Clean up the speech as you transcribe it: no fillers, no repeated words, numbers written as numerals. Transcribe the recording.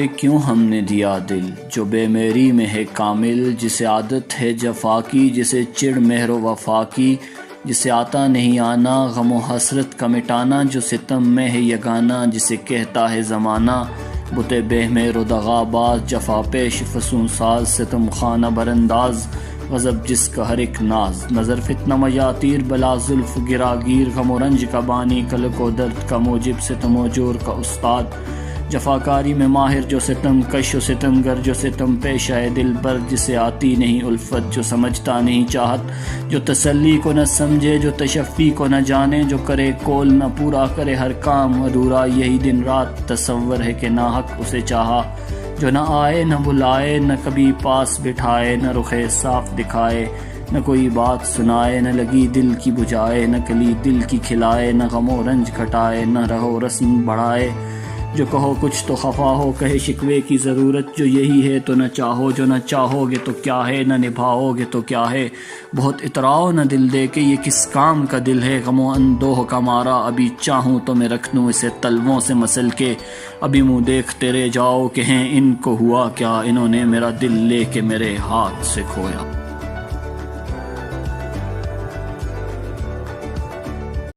کیوں ہم نے دیا دل جو بے میری میں ہے کامل، جسے عادت ہے جفا کی، جسے چڑ مہر و وفا کی، جسے آتا نہیں آنا غم و حسرت کا مٹانا، جو ستم میں ہے یگانا، جسے کہتا ہے زمانہ بت بے مہر و دغا باز، جفا پیش فسون ساز، ستم خانہ برانداز، غضب جس کا ہر ایک ناز، نظر فتنہ میاتیر بلا زلف گراگیر، غم و رنج کا بانی کلک و درد کا موجب، ستم و جور کا استاد، جفاکاری میں ماہر جو ستم کش و ستم گر، جو ستم پیش آئے دل پر، جسے آتی نہیں الفت، جو سمجھتا نہیں چاہت، جو تسلی کو نہ سمجھے، جو تشفی کو نہ جانے، جو کرے کول نہ پورا کرے ہر کام ادھورا، یہی دن رات تصور ہے کہ ناحق اسے چاہا، جو نہ آئے نہ بلائے، نہ کبھی پاس بٹھائے، نہ رخ صاف دکھائے، نہ کوئی بات سنائے، نہ لگی دل کی بجھائے، نہ کلی دل کی کھلائے، نہ غم و رنج گھٹائے، نہ رہو رسم بڑھائے، جو کہو کچھ تو خفا ہو، کہے شکوے کی ضرورت، جو یہی ہے تو نہ چاہو، جو نہ چاہو گے تو کیا ہے، نہ نبھاؤ گے تو کیا ہے، بہت اتراؤ نہ دل دے کے، یہ کس کام کا دل ہے، غم و اندوہ کا مارا، ابھی چاہوں تو میں رکھ دوں اسے تلووں سے مسل کے، ابھی منہ دیکھتے رہ جاؤ کہ ہیں ان کو ہوا کیا، انہوں نے میرا دل لے کے میرے ہاتھ سے کھویا۔